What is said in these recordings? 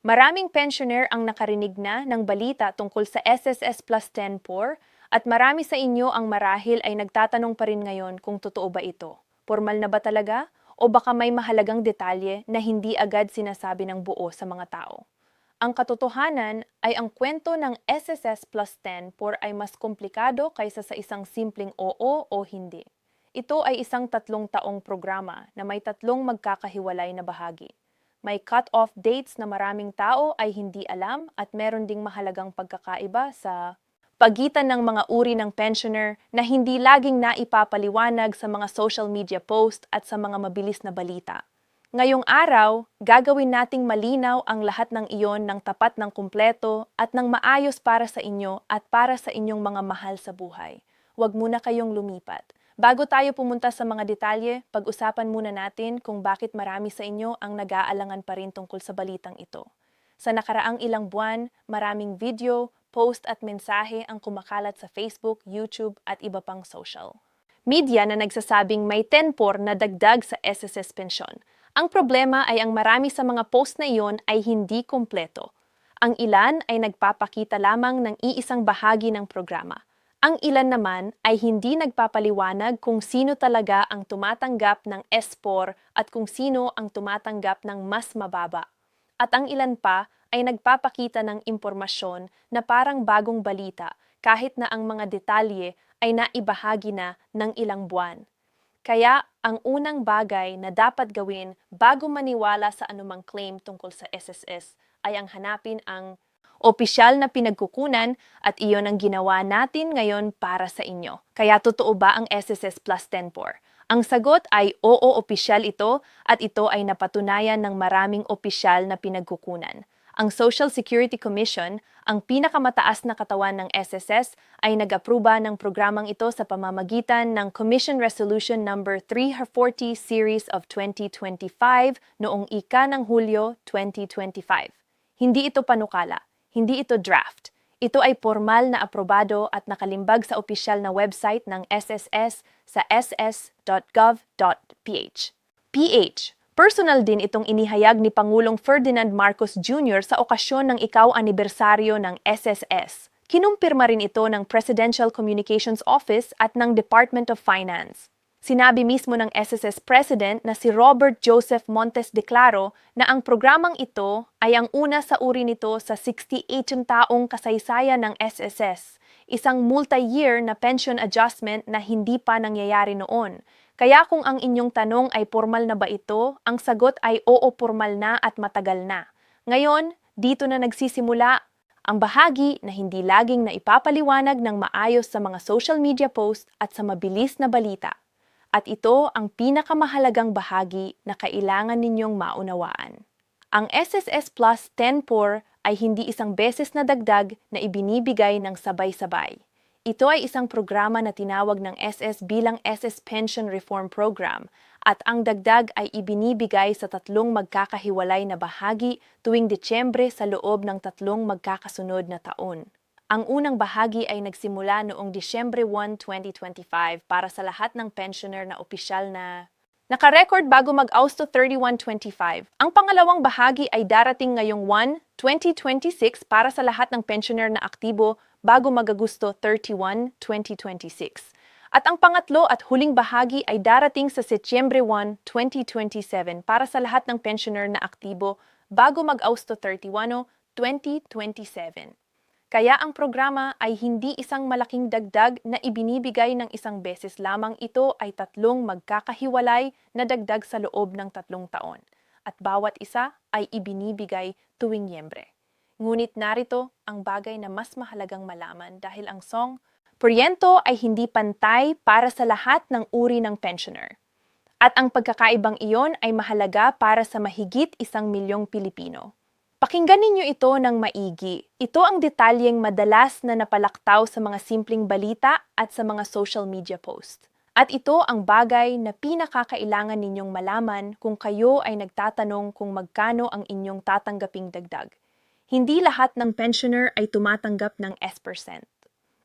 Maraming pensioner ang nakarinig na ng balita tungkol sa SSS Plus 10-4 at marami sa inyo ang marahil ay nagtatanong pa rin ngayon kung totoo ba ito. Formal na ba talaga? O baka may mahalagang detalye na hindi agad sinasabi ng buo sa mga tao? Ang katotohanan ay ang kwento ng SSS Plus 10-4 ay mas komplikado kaysa sa isang simpleng oo o hindi. Ito ay isang 3 taong programa na may 3 magkakahiwalay na bahagi. May cut-off dates na maraming tao ay hindi alam at meron ding mahalagang pagkakaiba sa pagitan ng mga uri ng pensioner na hindi laging naipapaliwanag sa mga social media post at sa mga mabilis na balita. Ngayong araw, gagawin nating malinaw ang lahat ng iyon ng tapat ng kumpleto at ng maayos para sa inyo at para sa inyong mga mahal sa buhay. Huwag muna kayong lumipat. Bago tayo pumunta sa mga detalye, pag-usapan muna natin kung bakit marami sa inyo ang nag-aalangan pa rin tungkol sa balitang ito. Sa nakaraang ilang buwan, maraming video, post at mensahe ang kumakalat sa Facebook, YouTube at iba pang social media na nagsasabing may 10-4 na dagdag sa SSS pensyon. Ang problema ay ang marami sa mga post na iyon ay hindi kumpleto. Ang ilan ay nagpapakita lamang ng iisang bahagi ng programa. Ang ilan naman ay hindi nagpapaliwanag kung sino talaga ang tumatanggap ng S4 at kung sino ang tumatanggap ng mas mababa. At ang ilan pa ay nagpapakita ng impormasyon na parang bagong balita kahit na ang mga detalye ay naibahagi na ng ilang buwan. Kaya ang unang bagay na dapat gawin bago maniwala sa anumang claim tungkol sa SSS ay ang hanapin ang opisyal na pinagkukunan at iyon ang ginawa natin ngayon para sa inyo. Kaya totoo ba ang SSS Plus 10-4? Ang sagot ay oo, opisyal ito at ito ay napatunayan ng maraming opisyal na pinagkukunan. Ang Social Security Commission, ang pinakamataas na katawan ng SSS, ay nag-aproba ng programang ito sa pamamagitan ng Commission Resolution Number 340 Series of 2025 noong ng Hulyo 2025. Hindi ito panukala. Hindi ito draft. Ito ay formal na aprobado at nakalimbag sa opisyal na website ng SSS sa ss.gov.ph. Personal din itong inihayag ni Pangulong Ferdinand Marcos Jr. sa okasyon ng ikaw-anibersaryo ng SSS. Kinumpirma rin ito ng Presidential Communications Office at ng Department of Finance. Sinabi mismo ng SSS President na si Robert Joseph Montes de Claro na ang programang ito ay ang una sa uri nito sa 68 taong kasaysayan ng SSS, isang multi-year na pension adjustment na hindi pa nangyayari noon. Kaya kung ang inyong tanong ay formal na ba ito, ang sagot ay oo, formal na at matagal na. Ngayon, dito na nagsisimula ang bahagi na hindi laging naipapaliwanag ng maayos sa mga social media post at sa mabilis na balita. At ito ang pinakamahalagang bahagi na kailangan ninyong maunawaan. Ang SSS Plus 10-4 ay hindi isang beses na dagdag na ibinibigay ng sabay-sabay. Ito ay isang programa na tinawag ng SS bilang SS Pension Reform Program at ang dagdag ay ibinibigay sa 3 magkakahiwalay na bahagi tuwing Desyembre sa loob ng 3 magkakasunod na taon. Ang unang bahagi ay nagsimula noong Disyembre 1, 2025 para sa lahat ng pensioner na opisyal na nakarecord bago mag-Austo 31, 25. Ang pangalawang bahagi ay darating ngayong 1, 2026 para sa lahat ng pensioner na aktibo bago mag-Agosto 31, 2026. At ang pangatlo at huling bahagi ay darating sa Setyembre 1, 2027 para sa lahat ng pensioner na aktibo bago mag-Austo 31, 2027. Kaya ang programa ay hindi isang malaking dagdag na ibinibigay ng isang beses lamang, ito ay 3 magkakahiwalay na dagdag sa loob ng 3 taon. At bawat isa ay ibinibigay tuwing Miyembre. Ngunit narito ang bagay na mas mahalagang malaman dahil ang poryento ay hindi pantay para sa lahat ng uri ng pensioner. At ang pagkakaibang iyon ay mahalaga para sa mahigit 1 milyong Pilipino. Pakinggan ninyo ito ng maigi. Ito ang detalyeng madalas na napalaktaw sa mga simpleng balita at sa mga social media post. At ito ang bagay na pinakakailangan ninyong malaman kung kayo ay nagtatanong kung magkano ang inyong tatanggaping dagdag. Hindi lahat ng pensioner ay tumatanggap ng S%.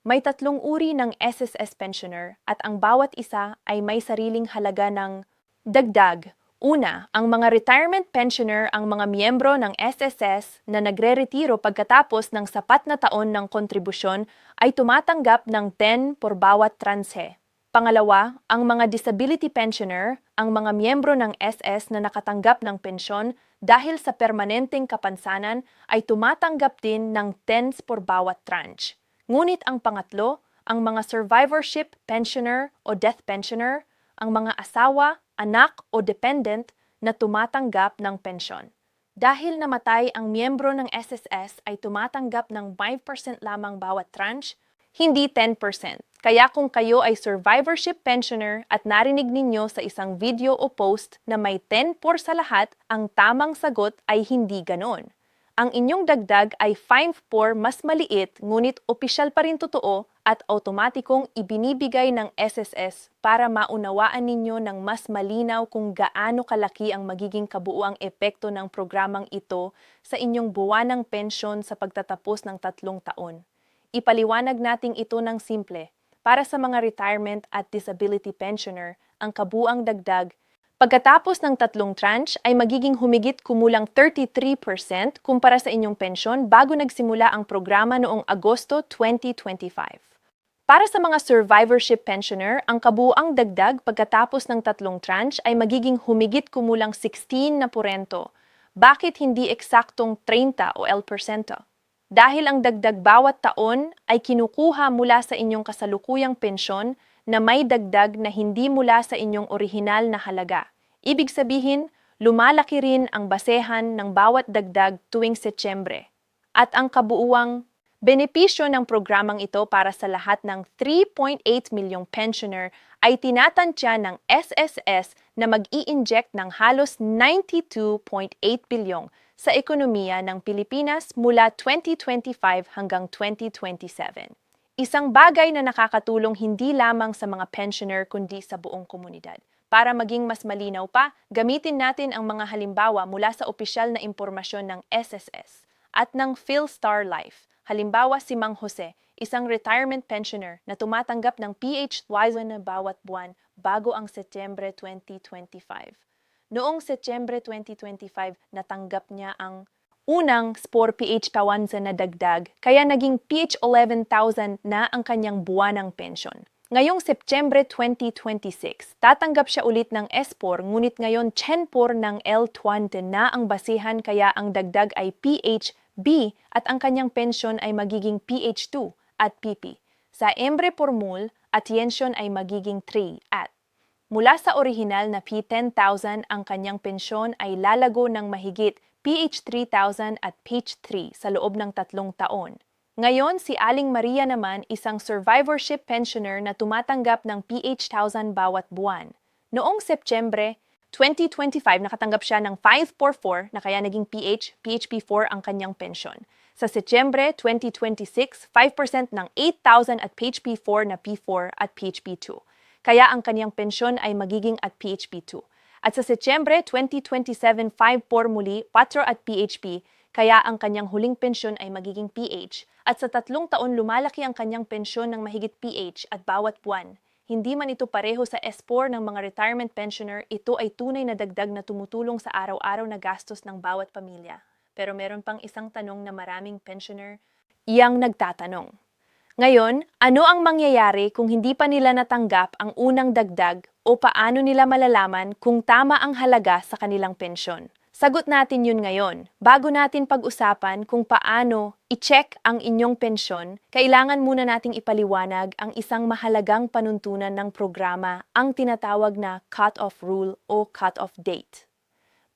May 3 uri ng SSS pensioner at ang bawat isa ay may sariling halaga ng dagdag Una, ang mga retirement pensioner ang mga miyembro ng SSS na nagre-retiro pagkatapos ng sapat na taon ng kontribusyon ay tumatanggap ng 10 por bawat transe. Pangalawa, ang mga disability pensioner, ang mga miyembro ng SS na nakatanggap ng pensyon dahil sa permanenteng kapansanan ay tumatanggap din ng 10 por bawat tranche. Ngunit ang pangatlo, ang mga survivorship pensioner o death pensioner, ang mga asawa, anak o dependent na tumatanggap ng pensyon. Dahil namatay ang miyembro ng SSS ay tumatanggap ng 5% lamang bawat tranche, hindi 10%. Kaya kung kayo ay survivorship pensioner at narinig ninyo sa isang video o post na may 10 por sa lahat, ang tamang sagot ay hindi ganon. Ang inyong dagdag ay 5 por mas maliit ngunit opisyal pa rin totoo at automatikong ibinibigay ng SSS para maunawaan ninyo ng mas malinaw kung gaano kalaki ang magiging kabuuang epekto ng programang ito sa inyong buwanang pensyon sa pagtatapos ng 3 taon. Ipaliwanag natin ito ng simple. Para sa mga retirement at disability pensioner, ang kabuuang dagdag pagkatapos ng 3 tranche ay magiging humigit kumulang 33% kumpara sa inyong pensyon bago nagsimula ang programa noong Agosto 2025. Para sa mga survivorship pensioner, ang kabuuang dagdag pagkatapos ng 3 tranche ay magiging humigit kumulang 16%. Bakit hindi eksaktong 30 o L%? Dahil ang dagdag bawat taon ay kinukuha mula sa inyong kasalukuyang pensyon na may dagdag na hindi mula sa inyong orihinal na halaga. Ibig sabihin, lumalaki rin ang basehan ng bawat dagdag tuwing Setyembre. At ang kabuuang benepisyo ng programang ito para sa lahat ng 3.8 milyong pensioner ay tinatantya ng SSS na mag-i-inject ng halos 92.8 bilyong sa ekonomiya ng Pilipinas mula 2025 hanggang 2027. Isang bagay na nakakatulong hindi lamang sa mga pensioner kundi sa buong komunidad. Para maging mas malinaw pa, gamitin natin ang mga halimbawa mula sa opisyal na impormasyon ng SSS at ng PhilStar Life. Halimbawa si Mang Jose, isang retirement pensioner na tumatanggap ng PH-1 na bawat buwan bago ang Setyembre 2025. Noong Setyembre 2025, natanggap niya ang unang Spore PH-1 na dagdag, kaya naging PH-11,000 na ang kanyang buwanang pensyon. Ngayong Setyembre 2026, tatanggap siya ulit ng S-Por, ngunit ngayon 10 por ng L20 na ang basihan kaya ang dagdag ay PH-B at ang kanyang pensyon ay magiging PH-2 at PP. Sa Embre Formul, atensyon ay magiging 3 at mula sa orihinal na P10,000, ang kanyang pensyon ay lalago ng mahigit PH3,000 at PH3 sa loob ng 3 taon. Ngayon, si Aling Maria naman isang survivorship pensioner na tumatanggap ng PH1,000 bawat buwan. Noong Setyembre 2025, nakatanggap siya ng 544 na kaya naging PHP4 ang kanyang pensyon. Sa Setyembre 2026, 5% ng 8,000 at PHP4 na P4 at PHP2. Kaya ang kanyang pensyon ay magiging at PHP2. At sa Setyembre 2027, 5 muli, 4 at PHP, kaya ang kanyang huling pensyon ay magiging PH. At sa 3 taon lumalaki ang kanyang pensyon ng mahigit PH at bawat buwan. Hindi man ito pareho sa S4 ng mga retirement pensioner, ito ay tunay na dagdag na tumutulong sa araw-araw na gastos ng bawat pamilya. Pero meron pang isang tanong na maraming pensioner iyang nagtatanong. Ngayon, ano ang mangyayari kung hindi pa nila natanggap ang unang dagdag o paano nila malalaman kung tama ang halaga sa kanilang pensyon? Sagot natin yun ngayon. Bago natin pag-usapan kung paano i-check ang inyong pensyon, kailangan muna nating ipaliwanag ang isang mahalagang panuntunan ng programa, ang tinatawag na cut-off rule o cut-off date.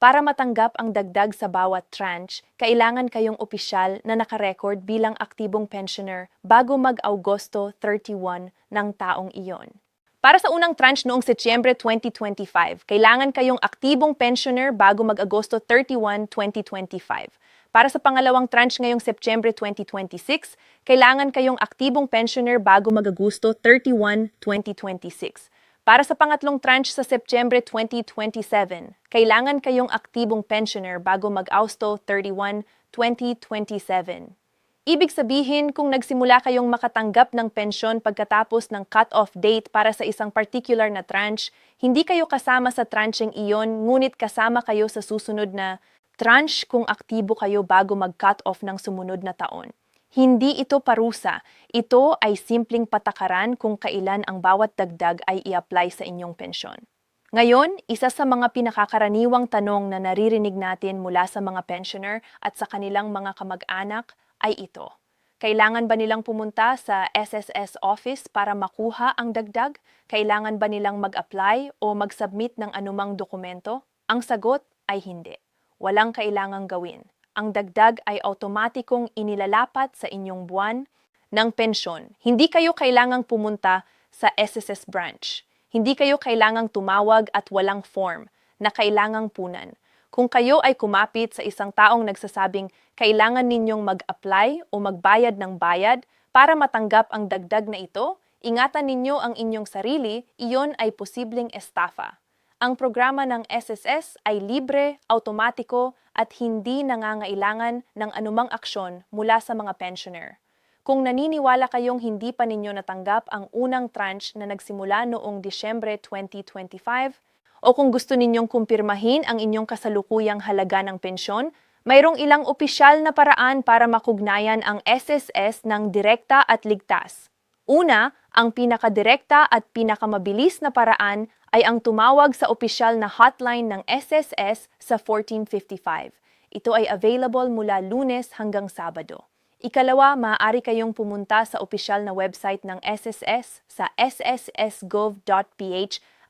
Para matanggap ang dagdag sa bawat tranche, kailangan kayong opisyal na nakarecord bilang aktibong pensioner bago mag-Agosto 31 ng taong iyon. Para sa unang tranche noong Setyembre 2025, kailangan kayong aktibong pensioner bago mag-Agosto 31, 2025. Para sa pangalawang tranche ngayong Setyembre 2026, kailangan kayong aktibong pensioner bago mag-Agosto 31, 2026. Para sa pangatlong tranche sa Setyembre 2027, kailangan kayong aktibong pensioner bago mag-Agosto 31, 2027. Ibig sabihin, kung nagsimula kayong makatanggap ng pensyon pagkatapos ng cut-off date para sa isang particular na tranche, hindi kayo kasama sa trancheng iyon, ngunit kasama kayo sa susunod na tranche kung aktibo kayo bago mag-cut-off ng sumunod na taon. Hindi ito parusa, ito ay simpleng patakaran kung kailan ang bawat dagdag ay i-apply sa inyong pensyon. Ngayon, isa sa mga pinakakaraniwang tanong na naririnig natin mula sa mga pensioner at sa kanilang mga kamag-anak ay ito. Kailangan ba nilang pumunta sa SSS office para makuha ang dagdag? Kailangan ba nilang mag-apply o mag-submit ng anumang dokumento? Ang sagot ay hindi. Walang kailangang gawin. Ang dagdag ay automatikong inilalapat sa inyong buwan ng pensyon. Hindi kayo kailangang pumunta sa SSS branch. Hindi kayo kailangang tumawag at walang form na kailangang punan. Kung kayo ay kumapit sa isang taong nagsasabing kailangan ninyong mag-apply o magbayad ng bayad para matanggap ang dagdag na ito, ingatan ninyo ang inyong sarili, iyon ay posibleng estafa. Ang programa ng SSS ay libre, automatiko at hindi nangangailangan ng anumang aksyon mula sa mga pensioner. Kung naniniwala kayong hindi pa ninyo natanggap ang unang tranche na nagsimula noong Disyembre 2025, o kung gusto ninyong kumpirmahin ang inyong kasalukuyang halaga ng pensyon, mayroong ilang opisyal na paraan para makugnayan ang SSS ng direkta at ligtas. Una, ang pinakadirekta at pinakamabilis na paraan ay ang tumawag sa opisyal na hotline ng SSS sa 1455. Ito ay available mula Lunes hanggang Sabado. Ikalawa, maaari kayong pumunta sa opisyal na website ng SSS sa sssgov.ph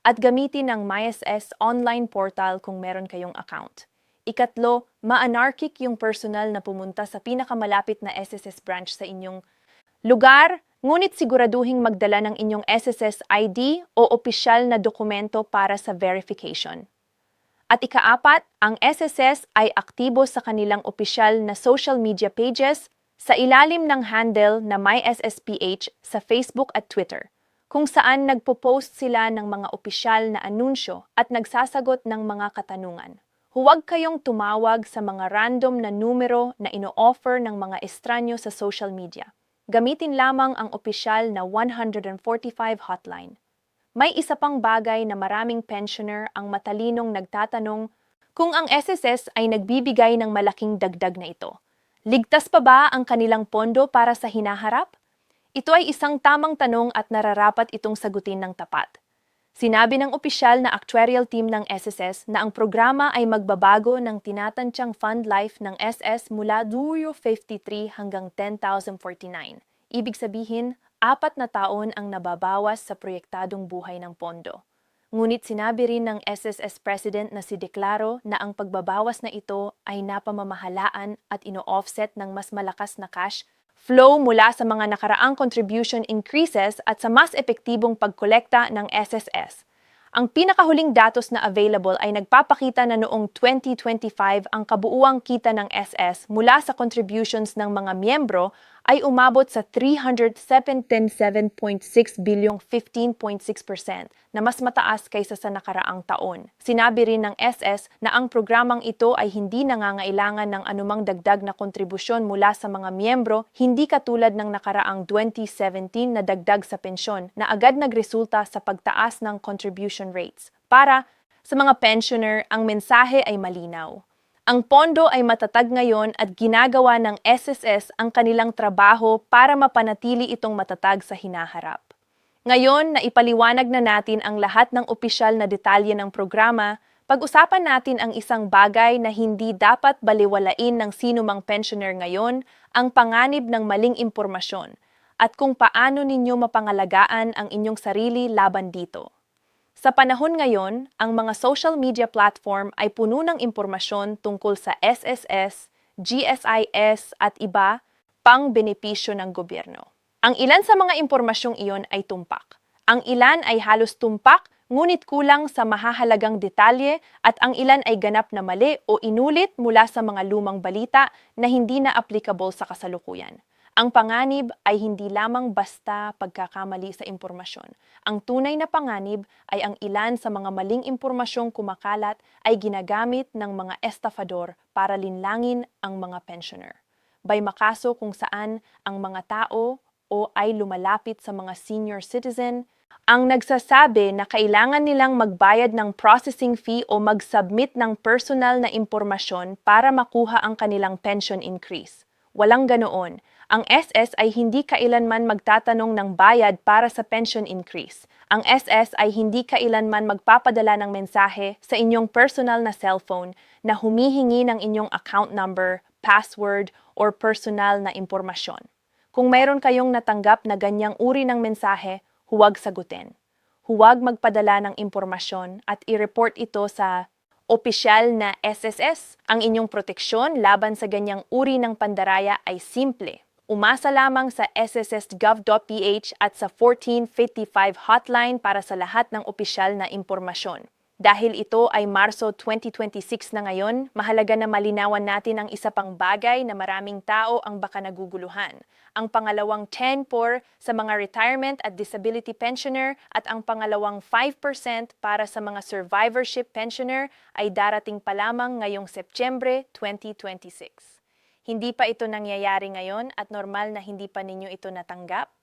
at gamitin ang MySS online portal kung meron kayong account. Ikatlo, ma-anarchic yung personal na pumunta sa pinakamalapit na SSS branch sa inyong lugar, ngunit siguraduhing magdala ng inyong SSS ID o opisyal na dokumento para sa verification. At ikaapat, ang SSS ay aktibo sa kanilang opisyal na social media pages sa ilalim ng handle na MySSPH sa Facebook at Twitter, kung saan nagpo-post sila ng mga opisyal na anunsyo at nagsasagot ng mga katanungan. Huwag kayong tumawag sa mga random na numero na ino-offer ng mga estranyo sa social media. Gamitin lamang ang opisyal na 145 hotline. May isa pang bagay na maraming pensioner ang matalinong nagtatanong kung ang SSS ay nagbibigay ng malaking dagdag na ito. Ligtas pa ba ang kanilang pondo para sa hinaharap? Ito ay isang tamang tanong at nararapat itong sagutin ng tapat. Sinabi ng opisyal na actuarial team ng SSS na ang programa ay magbabago ng tinatansyang fund life ng SS mula €53 hanggang $10,049. Ibig sabihin, 4 na taon ang nababawas sa proyektadong buhay ng pondo. Ngunit sinabi rin ng SSS President na si Declaro na ang pagbabawas na ito ay napamamahalaan at ino-offset ng mas malakas na cash flow mula sa mga nakaraang contribution increases at sa mas epektibong pagkolekta ng SSS. Ang pinakahuling datos na available ay nagpapakita na noong 2025 ang kabuuang kita ng SS mula sa contributions ng mga miyembro ay umabot sa 377.6 bilyong 15.6% na mas mataas kaysa sa nakaraang taon. Sinabi rin ng SS na ang programang ito ay hindi nangangailangan ng anumang dagdag na kontribusyon mula sa mga miyembro, hindi katulad ng nakaraang 2017 na dagdag sa pensyon na agad nagresulta sa pagtaas ng contribution rates. Para sa mga pensioner, ang mensahe ay malinaw. Ang pondo ay matatag ngayon at ginagawa ng SSS ang kanilang trabaho para mapanatili itong matatag sa hinaharap. Ngayon na ipaliwanag na natin ang lahat ng opisyal na detalye ng programa, pag-usapan natin ang isang bagay na hindi dapat baliwalain ng sinumang pensioner ngayon, ang panganib ng maling impormasyon, at kung paano ninyo mapangalagaan ang inyong sarili laban dito. Sa panahon ngayon, ang mga social media platform ay puno ng impormasyon tungkol sa SSS, GSIS at iba pang benepisyo ng gobyerno. Ang ilan sa mga impormasyong iyon ay tumpak. Ang ilan ay halos tumpak, ngunit kulang sa mahahalagang detalye at ang ilan ay ganap na mali o inulit mula sa mga lumang balita na hindi na applicable sa kasalukuyan. Ang panganib ay hindi lamang basta pagkakamali sa impormasyon. Ang tunay na panganib ay ang ilan sa mga maling impormasyong kumakalat ay ginagamit ng mga estafador para linlangin ang mga pensioner. by makaso kung saan ang mga tao o ay lumalapit sa mga senior citizen, ang nagsasabi na kailangan nilang magbayad ng processing fee o mag-submit ng personal na impormasyon para makuha ang kanilang pension increase. Walang ganoon. Ang SS ay hindi kailanman magtatanong ng bayad para sa pension increase. Ang SS ay hindi kailanman magpapadala ng mensahe sa inyong personal na cellphone na humihingi ng inyong account number, password, or personal na impormasyon. Kung mayroon kayong natanggap na ganyang uri ng mensahe, huwag sagutin. Huwag magpadala ng impormasyon at i-report ito sa opisyal na SSS. Ang inyong proteksyon laban sa ganyang uri ng pandaraya ay simple. Umasa lamang sa sss.gov.ph at sa 1455 hotline para sa lahat ng opisyal na impormasyon. Dahil ito ay Marso 2026 na ngayon, mahalaga na malinawan natin ang isa pang bagay na maraming tao ang baka naguguluhan. Ang pangalawang 10% sa mga retirement at disability pensioner at ang pangalawang 5% para sa mga survivorship pensioner ay darating pa lamang ngayong Setyembre 2026. Hindi pa ito nangyayari ngayon at normal na hindi pa ninyo ito natanggap.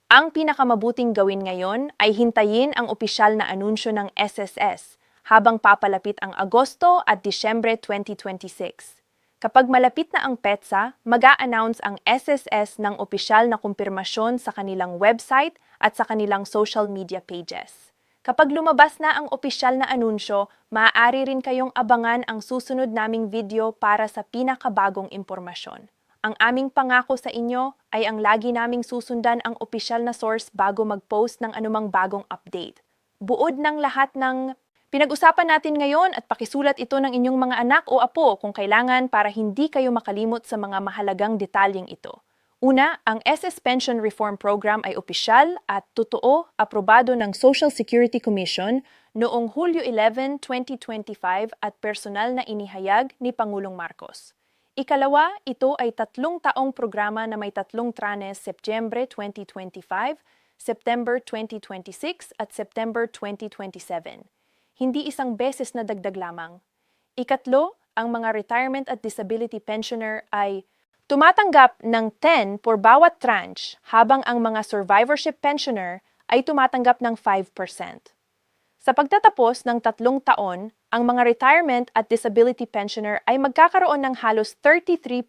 Ang pinakamabuting gawin ngayon ay hintayin ang opisyal na anunsyo ng SSS habang papalapit ang Agosto at Disyembre 2026. Kapag malapit na ang petsa, mag-a-announce ang SSS ng opisyal na kumpirmasyon sa kanilang website at sa kanilang social media pages. Kapag lumabas na ang opisyal na anunsyo, maaari rin kayong abangan ang susunod naming video para sa pinakabagong impormasyon. Ang aming pangako sa inyo ay ang lagi naming susundan ang opisyal na source bago mag-post ng anumang bagong update. Buod ng lahat ng pinag-usapan natin ngayon at pakisulat ito ng inyong mga anak o apo kung kailangan para hindi kayo makalimot sa mga mahalagang detalyeng ito. Una, ang SS Pension Reform Program ay opisyal at totoo aprobado ng Social Security Commission noong Hulyo 11, 2025 at personal na inihayag ni Pangulong Marcos. Ikalawa, ito ay 3 taong programa na may 3 tranes Setyembre 2025, September 2026 at September 2027. Hindi isang beses na dagdag lamang. Ikatlo, ang mga retirement at disability pensioner ay tumatanggap ng 10 por bawat tranche habang ang mga survivorship pensioner ay tumatanggap ng 5%. Sa pagtatapos ng 3 taon, ang mga retirement at disability pensioner ay magkakaroon ng halos 33%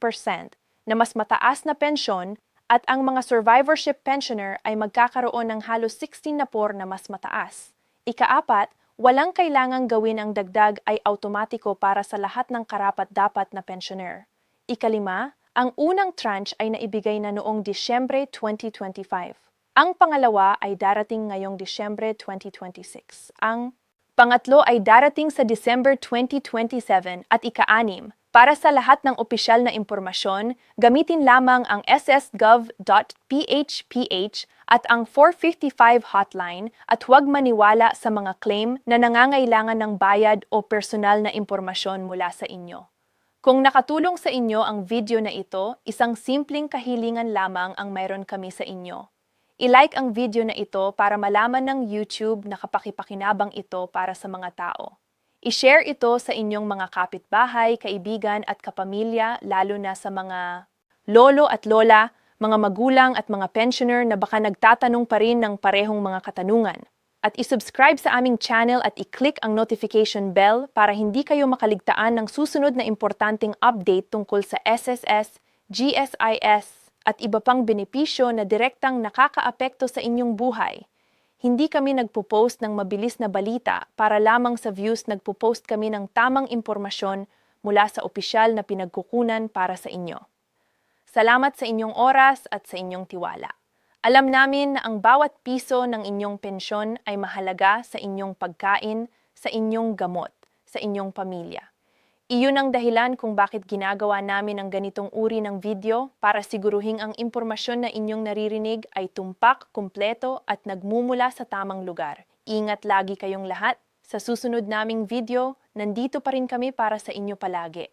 na mas mataas na pensyon at ang mga survivorship pensioner ay magkakaroon ng halos 16% na mas mataas. Ikaapat, walang kailangang gawin ang dagdag ay automatiko para sa lahat ng karapat-dapat na pensioner. Ikalima, ang unang tranche ay naibigay na noong Disyembre 2025. Ang pangalawa ay darating ngayong Disyembre 2026. Ang pangatlo ay darating sa December 2027 at ika-6. Para sa lahat ng opisyal na impormasyon, gamitin lamang ang ss.gov.ph at ang 455 hotline at huwag maniwala sa mga claim na nangangailangan ng bayad o personal na impormasyon mula sa inyo. Kung nakatulong sa inyo ang video na ito, isang simpleng kahilingan lamang ang mayroon kami sa inyo. I-like ang video na ito para malaman ng YouTube na kapakipakinabang ito para sa mga tao. I-share ito sa inyong mga kapitbahay, kaibigan at kapamilya, lalo na sa mga lolo at lola, mga magulang at mga pensioner na baka nagtatanong pa rin ng parehong mga katanungan. At i-subscribe sa aming channel at i-click ang notification bell para hindi kayo makaligtaan ng susunod na importanteng update tungkol sa SSS, GSIS at iba pang benepisyo na direktang nakakaapekto sa inyong buhay. Hindi kami nagpo-post ng mabilis na balita para lamang sa views, nagpo-post kami ng tamang impormasyon mula sa opisyal na pinagkukunan para sa inyo. Salamat sa inyong oras at sa inyong tiwala. Alam namin na ang bawat piso ng inyong pensyon ay mahalaga sa inyong pagkain, sa inyong gamot, sa inyong pamilya. Iyon ang dahilan kung bakit ginagawa namin ang ganitong uri ng video para siguruhing ang impormasyon na inyong naririnig ay tumpak, kumpleto at nagmumula sa tamang lugar. Ingat lagi kayong lahat. Sa susunod naming video, nandito pa rin kami para sa inyo palagi.